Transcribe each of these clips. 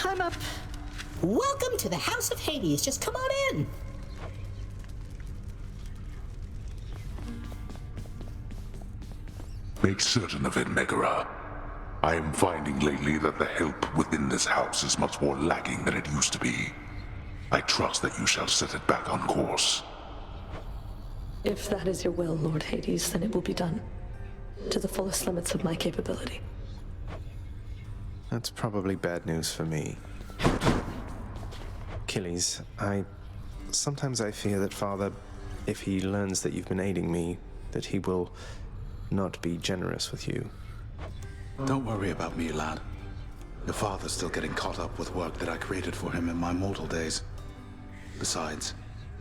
I'm up. Welcome to the House of Hades. Just come on in. Make certain of it, Megara. I am finding lately that the help within this house is much more lacking than it used to be. I trust that you shall set it back on course. If that is your will, Lord Hades, then it will be done. To the fullest limits of my capability. That's probably bad news for me. Achilles, sometimes I fear that Father, if he learns that you've been aiding me, that he will not be generous with you. Don't worry about me, lad. Your father's still getting caught up with work that I created for him in my mortal days. Besides,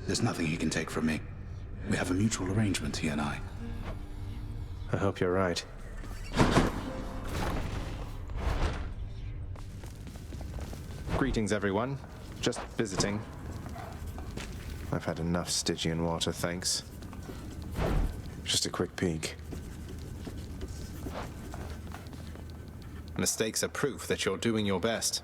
there's nothing he can take from me. We have a mutual arrangement, he and I. I hope you're right. Greetings, everyone. Just visiting. I've had enough Stygian water, thanks. Just a quick peek. Mistakes are proof that you're doing your best.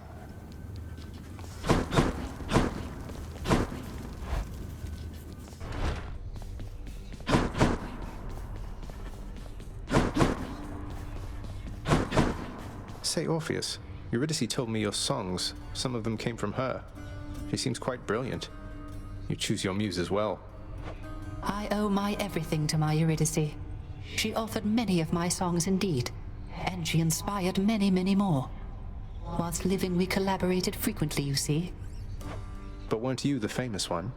Say, Orpheus, Eurydice told me your songs, some of them came from her. She seems quite brilliant. You choose your muses well. I owe my everything to my Eurydice. She authored many of my songs indeed, and she inspired many, many more. Whilst living, we collaborated frequently, you see. But weren't you the famous one?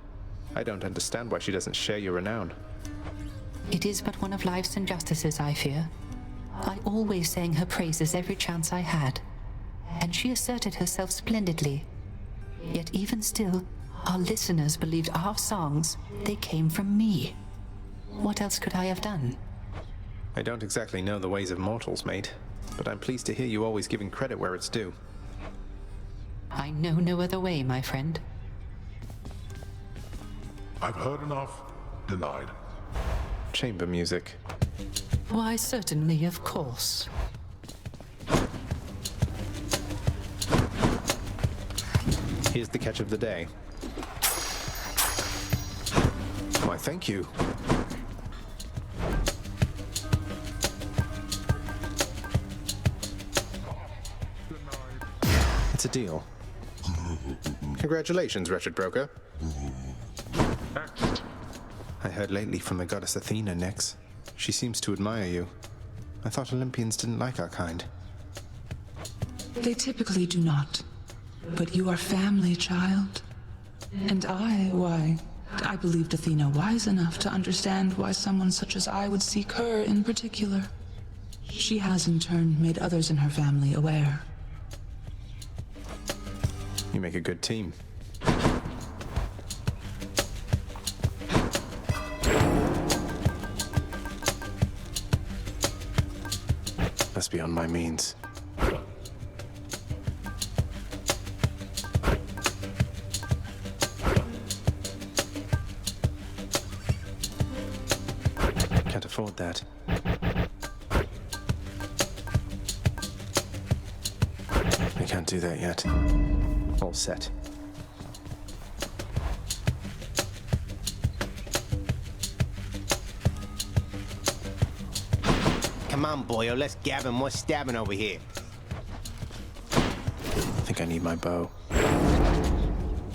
I don't understand why she doesn't share your renown. It is but one of life's injustices, I fear. I always sang her praises every chance I had, and she asserted herself splendidly. Yet even still, our listeners believed our songs, they came from me. What else could I have done? I don't exactly know the ways of mortals, mate, but I'm pleased to hear you always giving credit where it's due. I know no other way, my friend. I've heard enough. Denied. Chamber music. Why, certainly, of course. Here's the catch of the day. Why, thank you. It's a deal. Congratulations, wretched broker. I heard lately from the goddess Athena, Nyx. She seems to admire you. I thought Olympians didn't like our kind. They typically do not. But you are family, child. And I believed Athena wise enough to understand why someone such as I would seek her in particular. She has in turn made others in her family aware. You make a good team. That's beyond my means. Can't afford that. I can't do that yet. All set. Come on, boyo, let's gab and more stabbing over here. I think I need my bow.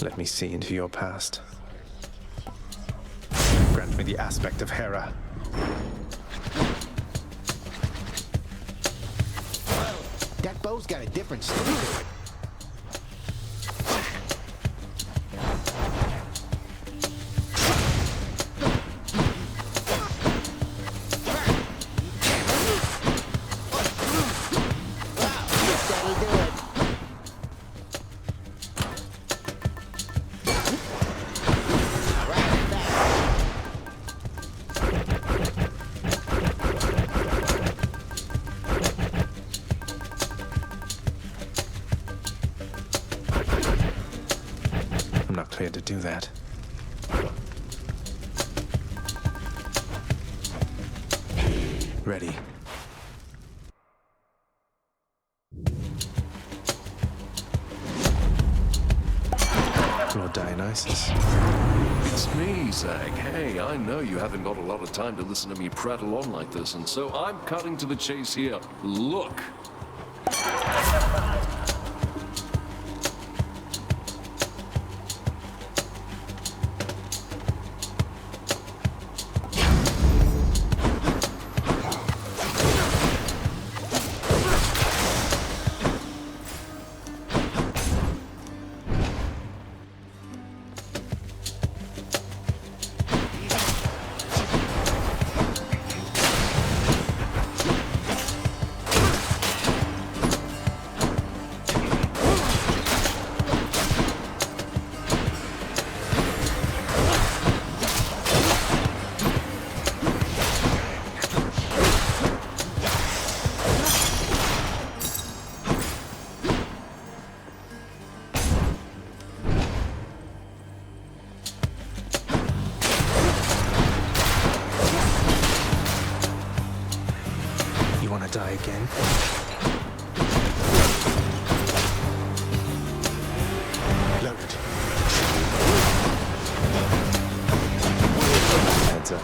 Let me see into your past. Grant me the aspect of Hera. That bow's got a different sting to it. I'm not cleared to do that. Ready. Lord Dionysus. It's me, Zag. Hey, I know you haven't got a lot of time to listen to me prattle on like this, and so I'm cutting to the chase here. Look! Die again. Loaded. Heads up.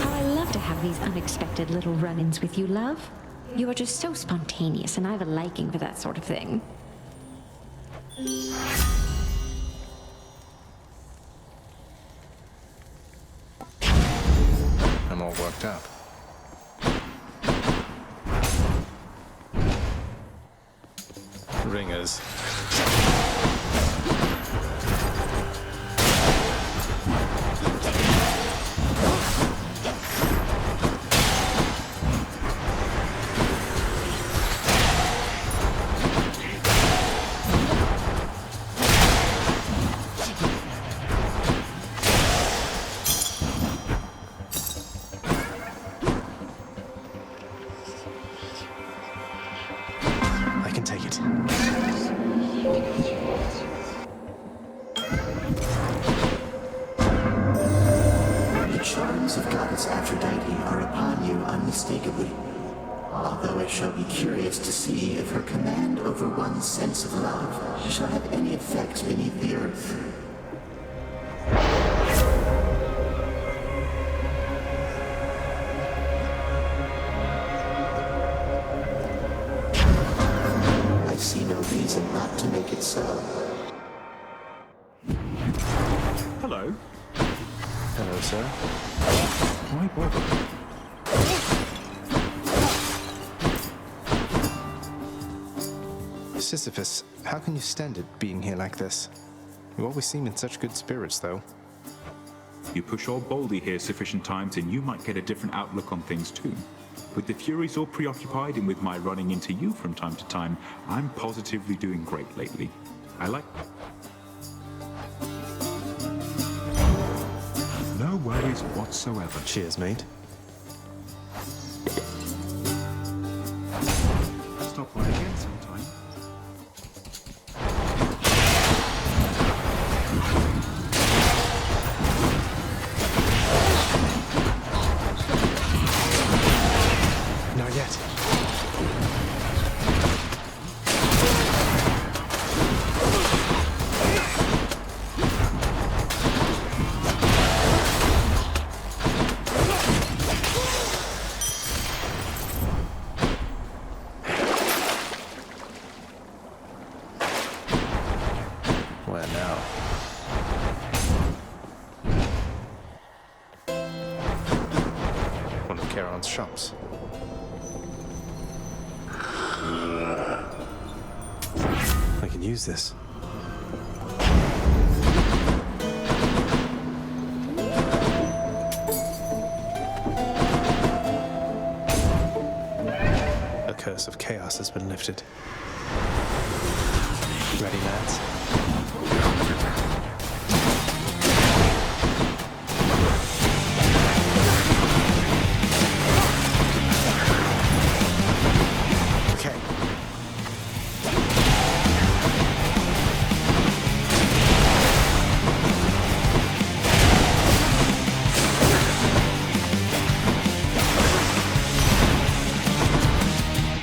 I love to have these unexpected little run-ins with you, love. You are just so spontaneous, and I have a liking for that sort of thing. I'm all worked up. Ringers. Take it. The charms of Goddess Aphrodite are upon you unmistakably. Although I shall be curious to see if her command over one's sense of love shall have any effect beneath the earth. I see no reason not to make it so. Hello. Hello, sir. Why bother? Sisyphus, how can you stand it being here like this? You always seem in such good spirits, though. You push all boldly here sufficient times and you might get a different outlook on things too. With the Furies all preoccupied and with my running into you from time to time, I'm positively doing great lately. I like... No worries whatsoever. Cheers, mate. Stop by again sometime. Not yet. Where now? One of Charon's shops. I can use this. A curse of chaos has been lifted. Ready, lads? Okay.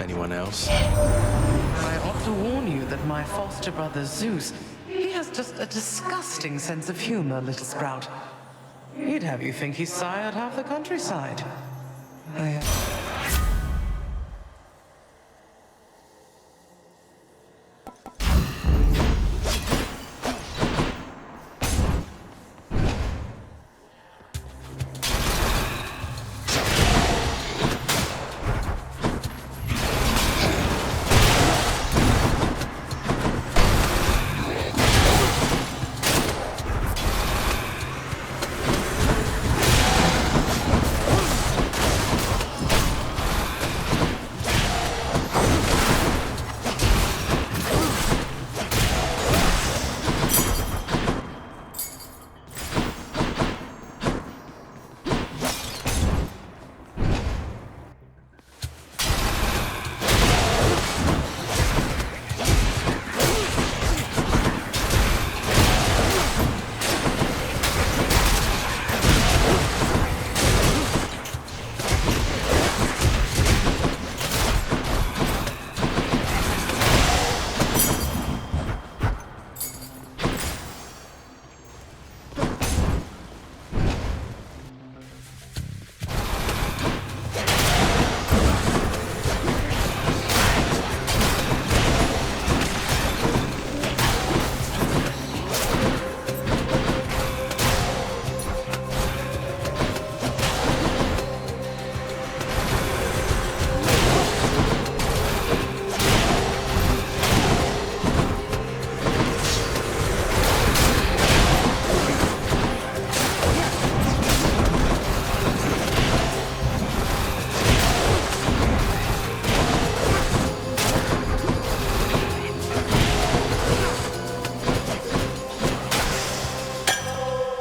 Anyone else? I ought to warn my foster brother Zeus. He has just a disgusting sense of humor, little sprout. He'd have you think he sired half the countryside.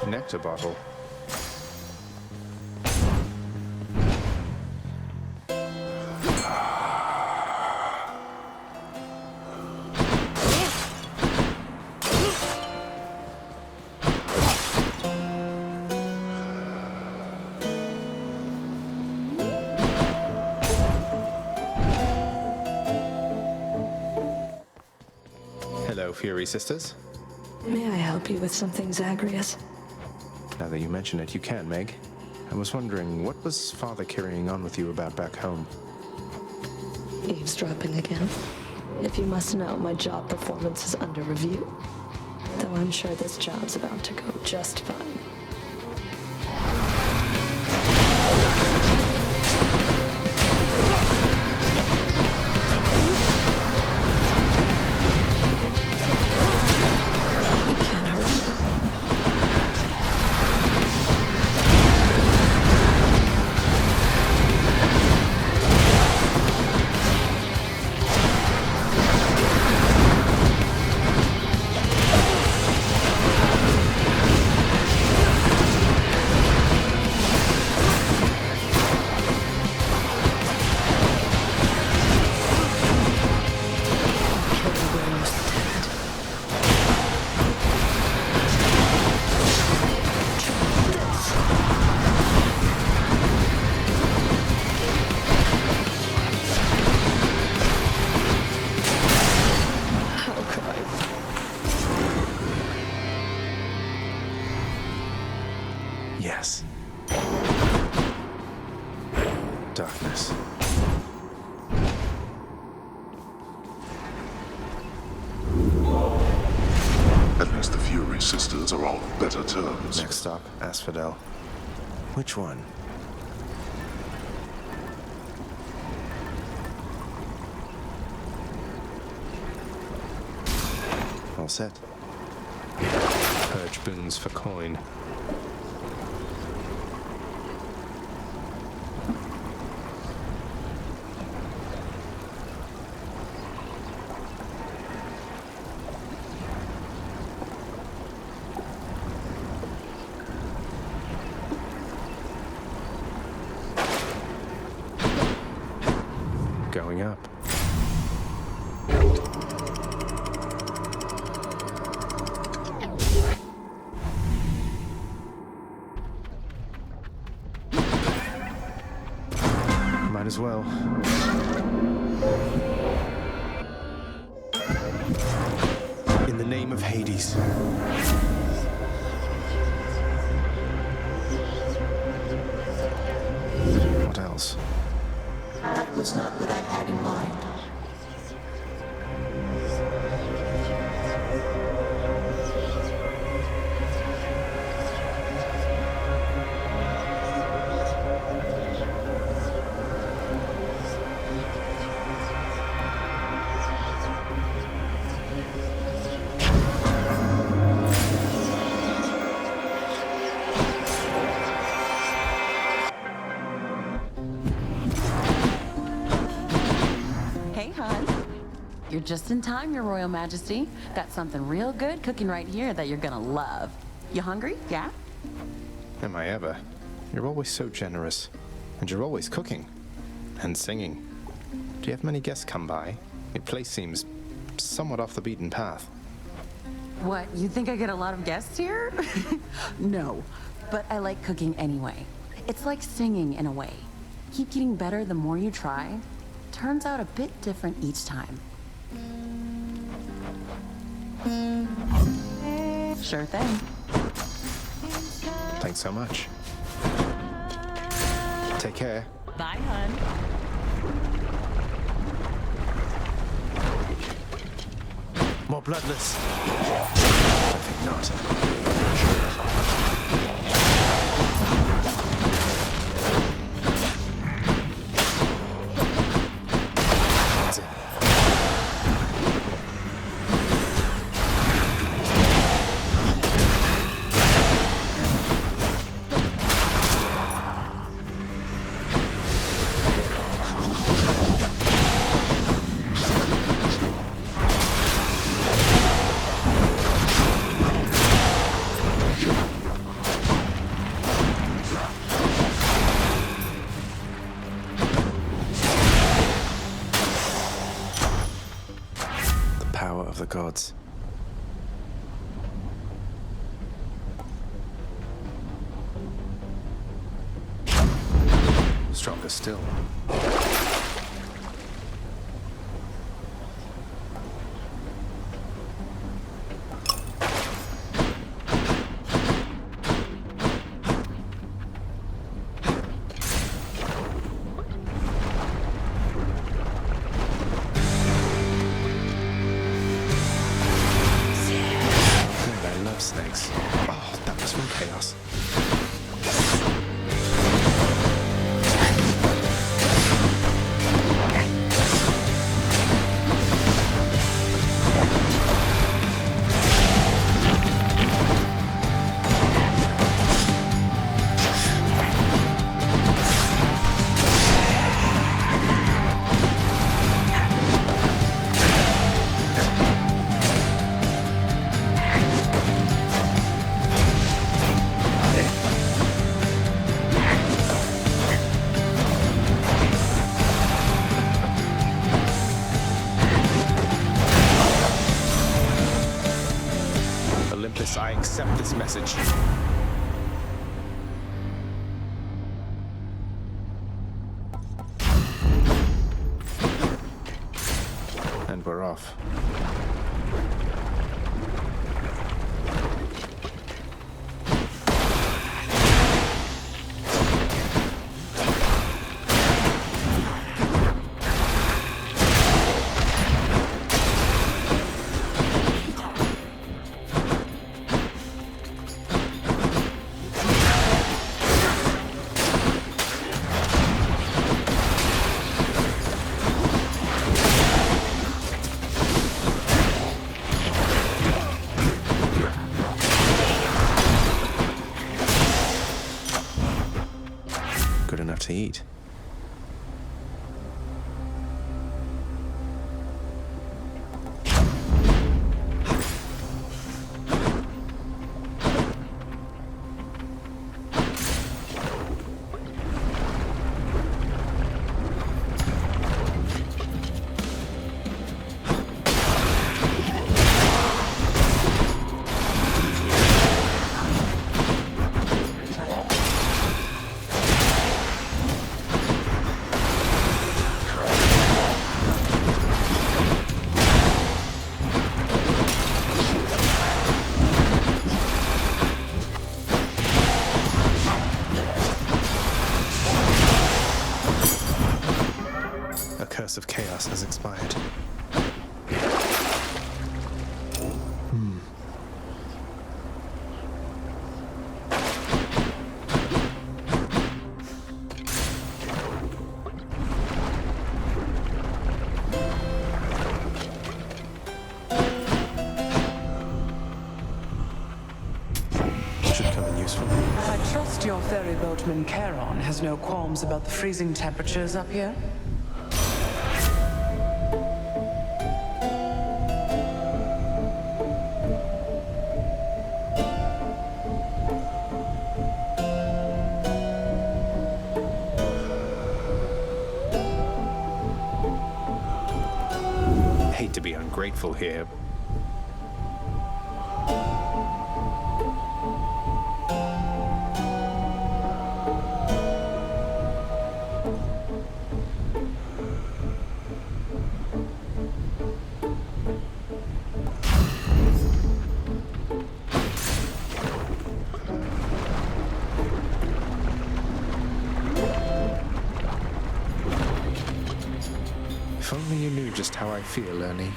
Nectar bottle. Hello, Fury Sisters. May I help you with something, Zagreus? Now that you mention it, you can, Meg. I was wondering, what was Father carrying on with you about back home? Eavesdropping again. If you must know, my job performance is under review. Though I'm sure this job's about to go just fine. Yes. Darkness. At least the Fury Sisters are on better terms. Next stop, Asphodel. Which one? All set. Purge boons for coin. Going up. Might as well. of Hades. What else? That was not what I had in mind. Hey, hon. You're just in time, Your Royal Majesty. Got something real good cooking right here that you're gonna love. You hungry? Yeah? Am I ever? You're always so generous. And you're always cooking. And singing. Do you have many guests come by? Your place seems somewhat off the beaten path. What, you think I get a lot of guests here? No, but I like cooking anyway. It's like singing in a way. Keep getting better the more you try. Turns out a bit different each time. Sure thing. Thanks so much. Take care. Bye, hon. More bloodless. I think not. The gods. Stronger still. Snakes. Oh, that was from chaos. I accept this message. And we're off. curse of chaos has expired. Should come in useful. I trust your ferry boatman Charon has no qualms about the freezing temperatures up here. Hate to be ungrateful here. If only you knew just how I feel, Ernie.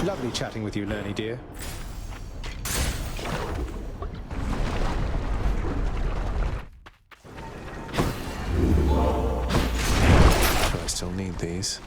Lovely chatting with you, Lernie dear. Do I still need these?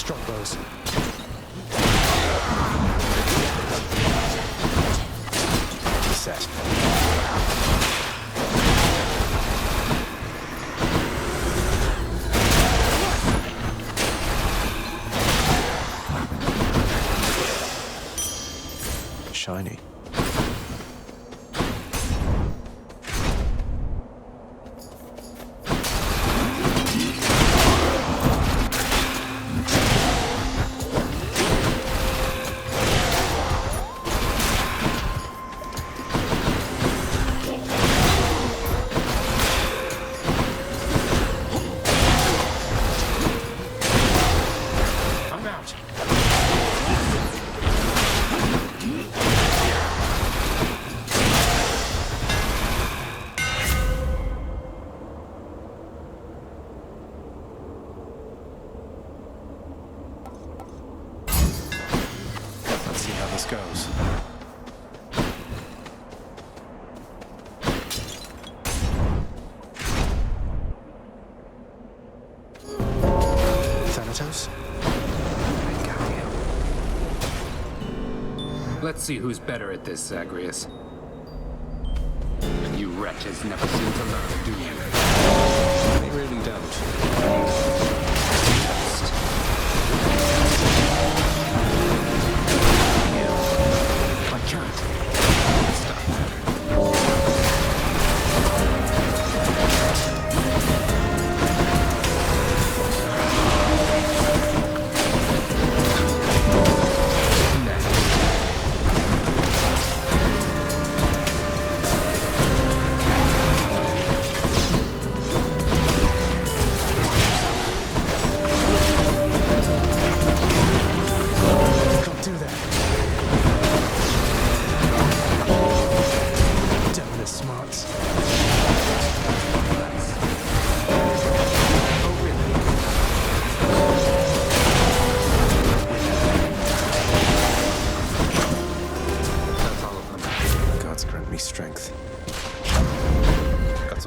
Strongbows. Set. Shiny. this goes. Thanatos? Let's see who's better at this, Zagreus. You wretches never seem to learn, do you? They really don't. I can't. Stop that.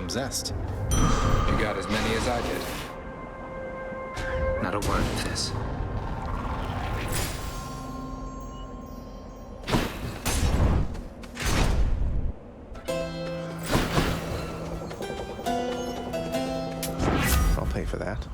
Zest. You got as many as I did. Not a word of this. I'll pay for that.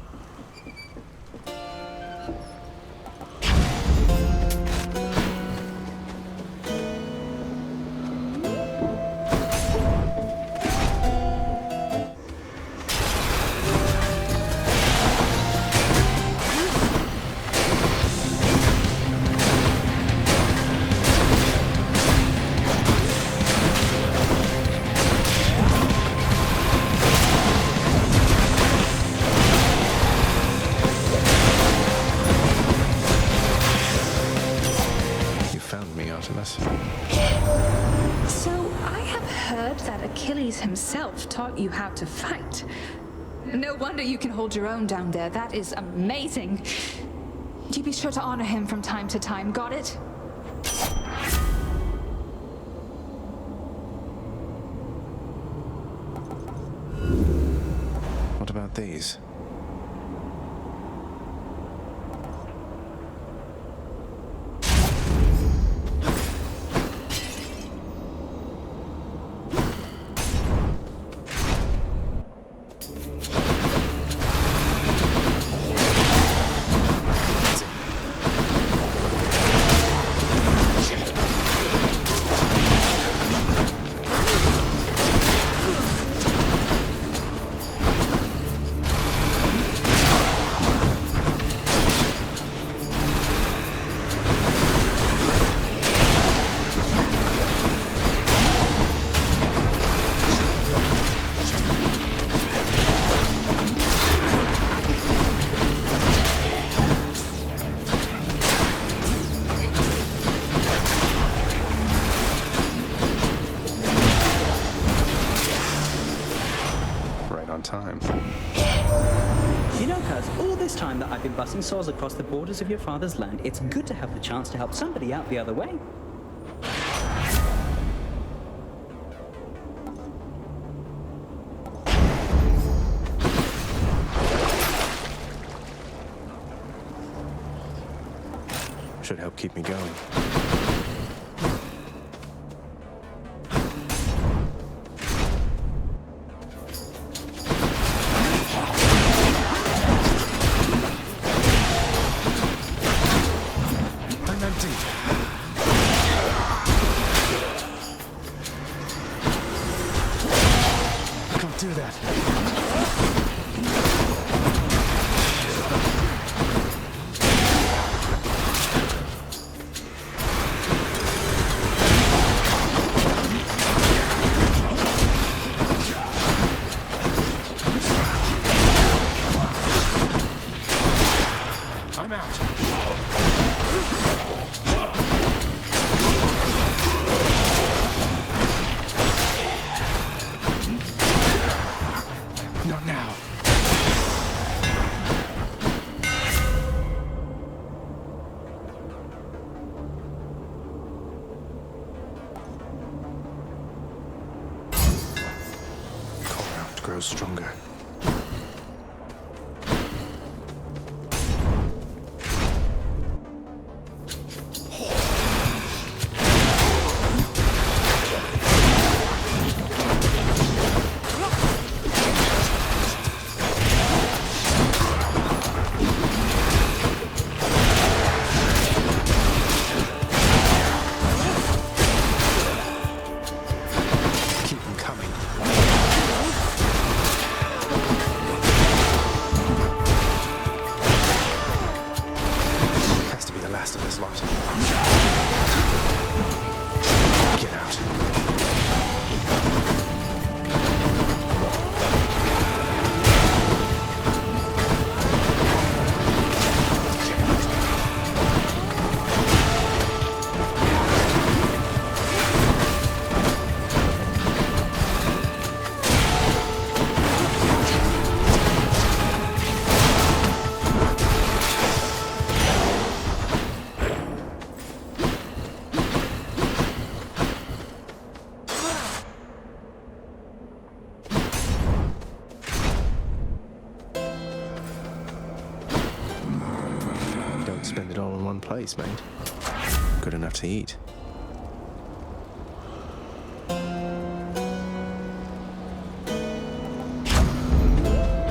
Himself taught you how to fight. No wonder you can hold your own down there. That is amazing. You be sure to honor him from time to time, got it? What about these? I've been busting saws across the borders of your father's land. It's good to have the chance to help somebody out the other way. Should help keep me going. grows stronger. Spend it all in one place, mate. Good enough to eat.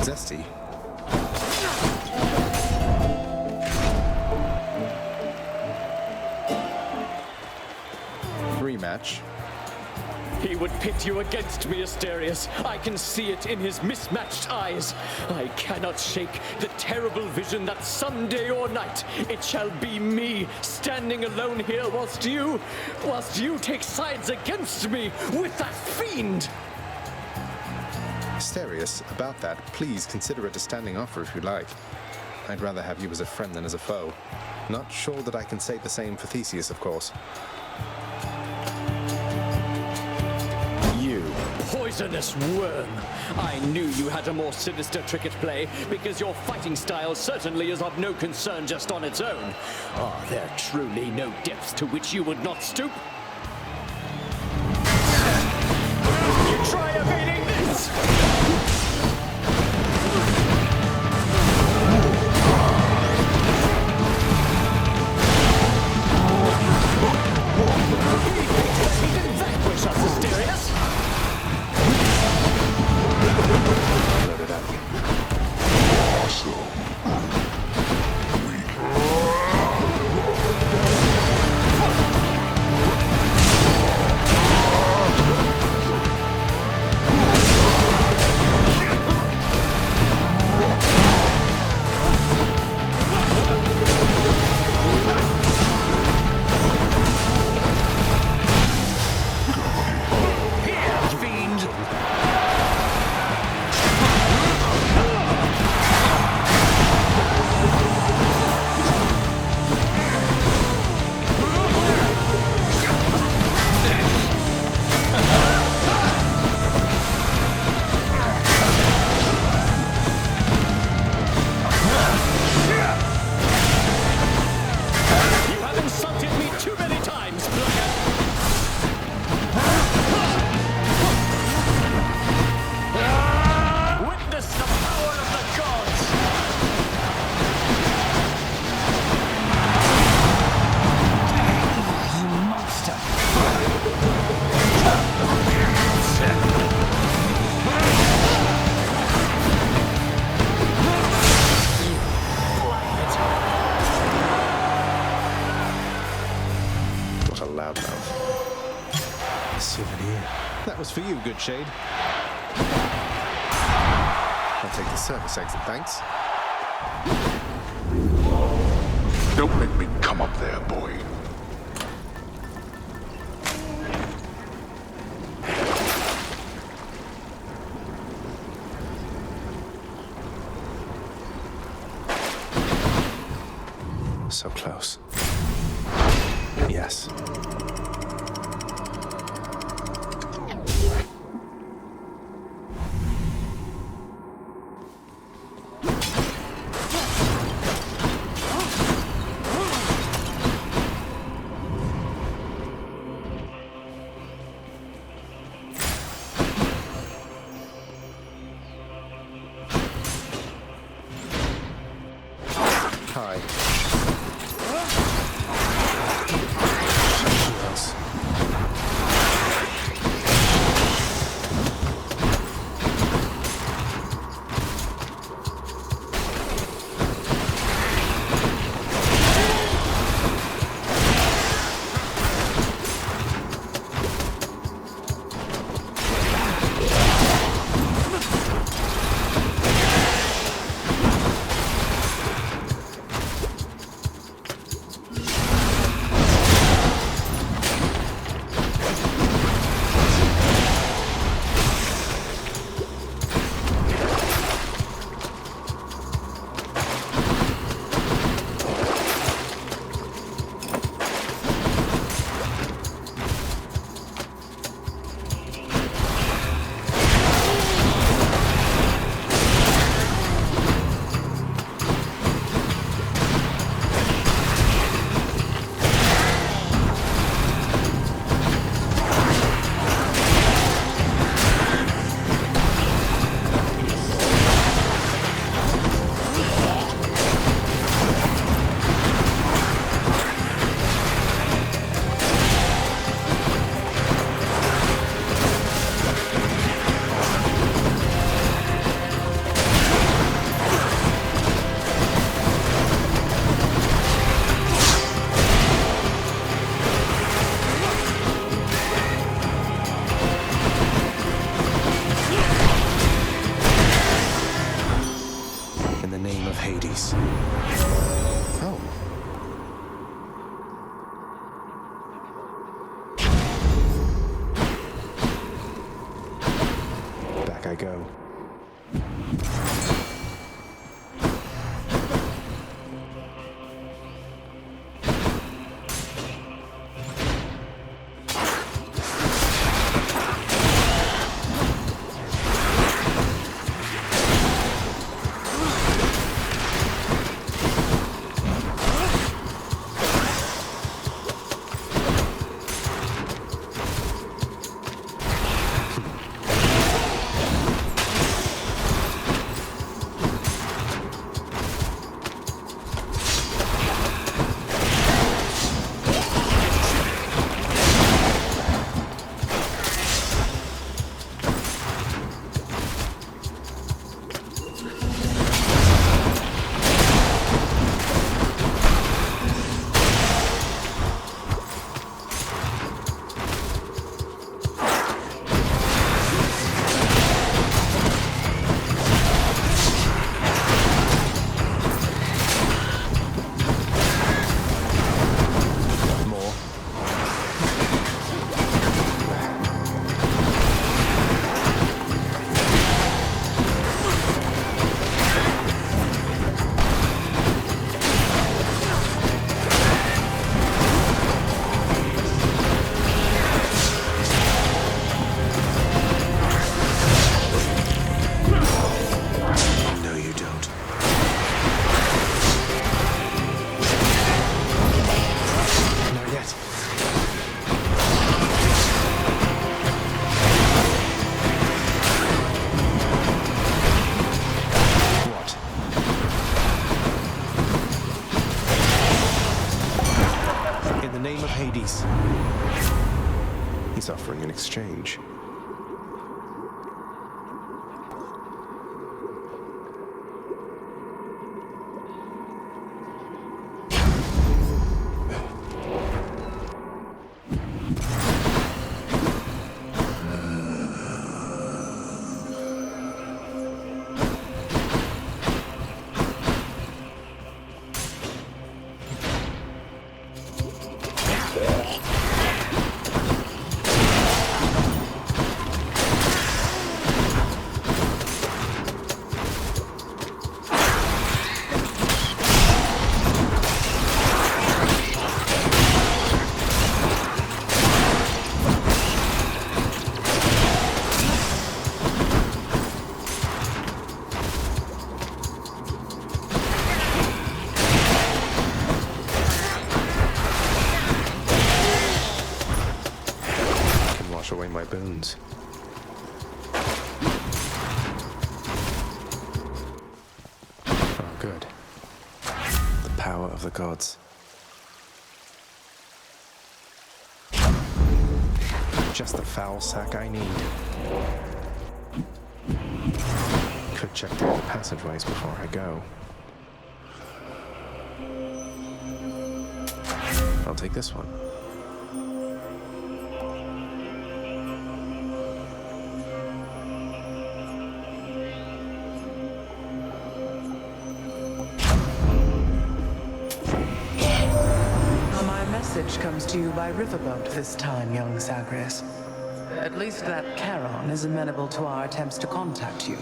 Zesty. Rematch. He would pit you against me, Asterius. I can see it in his mismatched eyes. I cannot shake the terrible vision that someday or night it shall be me standing alone here whilst you take sides against me with that fiend. Asterius, about that, please consider it a standing offer if you like. I'd rather have you as a friend than as a foe. Not sure that I can say the same for Theseus, of course. Poisonous worm! I knew you had a more sinister trick at play, because your fighting style certainly is of no concern just on its own. Are there truly no depths to which you would not stoop? You try evading this! He didn't vanquish us, Asterius! Loaded up. Awesome. That was for you, good shade. I'll take the service exit, thanks. Don't make me come up there, boy. So close. Yes. high. Yes. Hades. Oh. Back I go. Hades. He's offering an exchange. Away my bones. Oh, good. The power of the gods. Just the foul sack I need. Could check the other passageways before I go. I'll take this one. My message comes to you by riverboat this time, young Zagreus. At least that Charon is amenable to our attempts to contact you.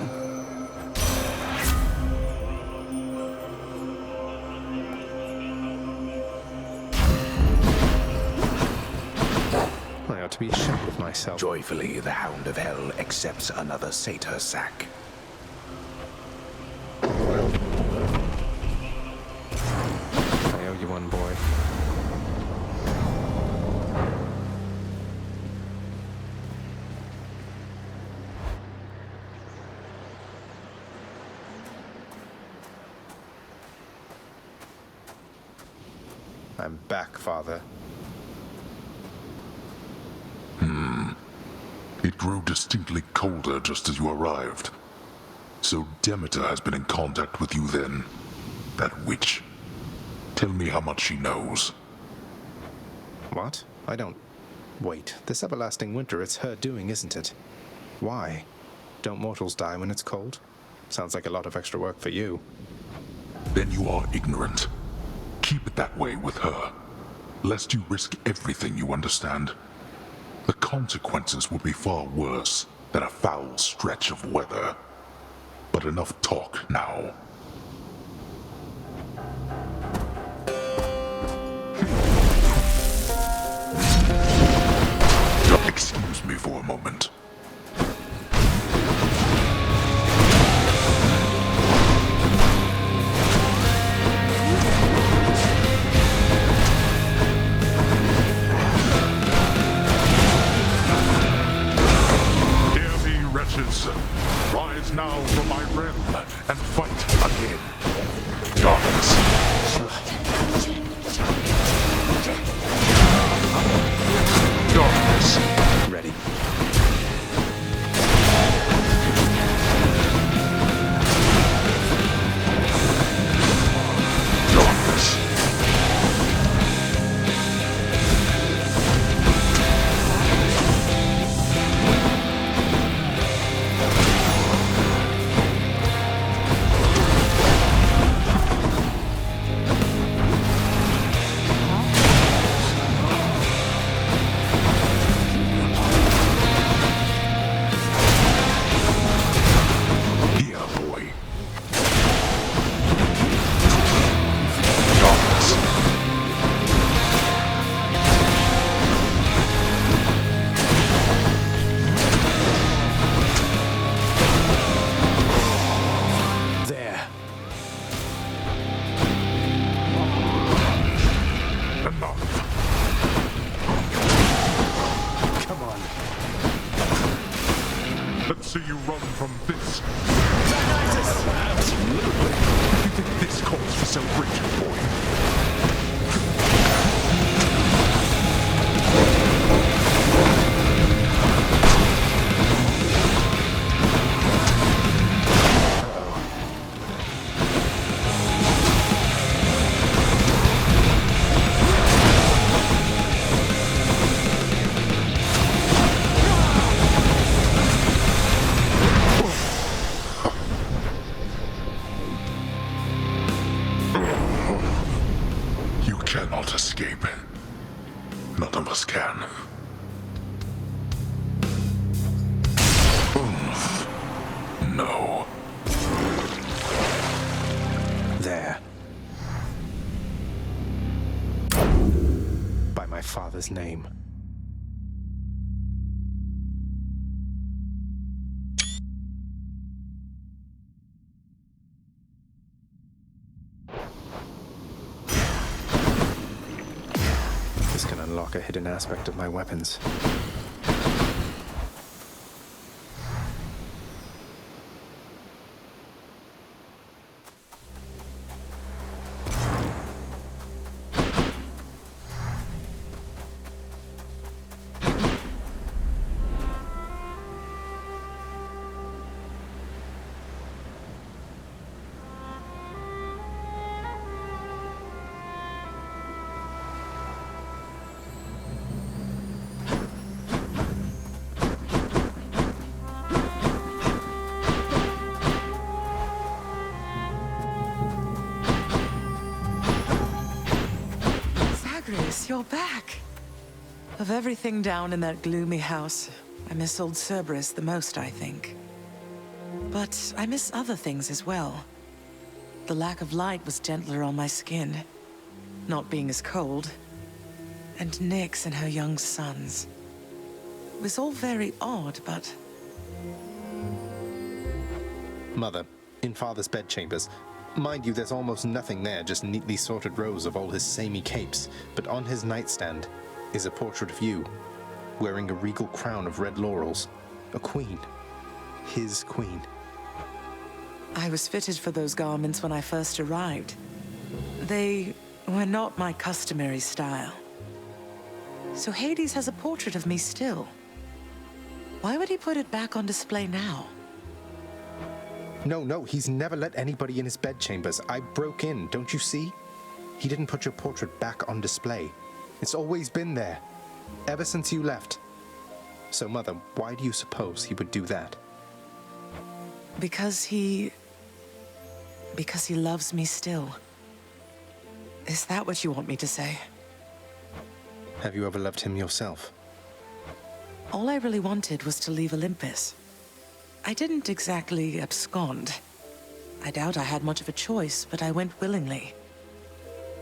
I ought to be ashamed of myself. Joyfully, the Hound of Hell accepts another satyr sack. I owe you one, boy. I'm back, Father. It grew distinctly colder just as you arrived. So Demeter has been in contact with you then? That witch. Tell me how much she knows. What? I don't... Wait, this everlasting winter, it's her doing, isn't it? Why? Don't mortals die when it's cold? Sounds like a lot of extra work for you. Then you are ignorant. Keep it that way with her, lest you risk everything, you understand? The consequences would be far worse than a foul stretch of weather. But enough talk now. Excuse me for a moment. Rise now from my realm and fight again. Darkness. Darkness. Ready. Darkness. See you run from this. Absolutely. You think this calls for celebration, boy? Cannot escape. None of us can. No. There. By my father's name. This can unlock a hidden aspect of my weapons. Grace, you're back. Of everything down in that gloomy house, I miss old Cerberus the most, I think. But I miss other things as well. The lack of light was gentler on my skin, not being as cold. And Nyx and her young sons. It was all very odd, but... Mother, in Father's bedchambers. Mind you, there's almost nothing there, just neatly sorted rows of all his samey capes. But on his nightstand is a portrait of you, wearing a regal crown of red laurels. A queen. His queen. I was fitted for those garments when I first arrived. They were not my customary style. So Hades has a portrait of me still. Why would he put it back on display now? No, he's never let anybody in his bedchambers. I broke in, don't you see? He didn't put your portrait back on display. It's always been there, ever since you left. So, Mother, why do you suppose he would do that? Because he loves me still. Is that what you want me to say? Have you ever loved him yourself? All I really wanted was to leave Olympus. I didn't exactly abscond. I doubt I had much of a choice, but I went willingly.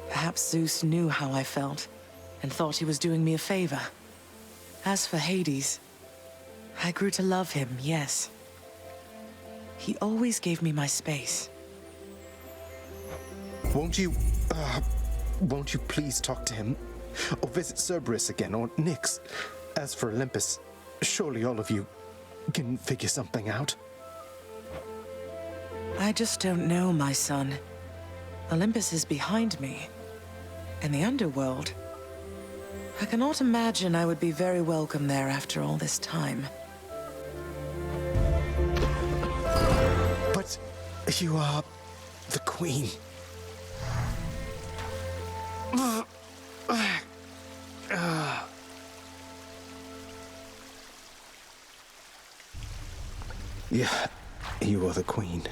Perhaps Zeus knew how I felt, and thought he was doing me a favor. As for Hades, I grew to love him, yes. He always gave me my space. Won't you please talk to him? Or visit Cerberus again, or Nyx? As for Olympus, surely all of you can figure something out. I just don't know, my son. Olympus is behind me. In the underworld. I cannot imagine I would be very welcome there after all this time. But you are the queen. Yeah, you are the queen.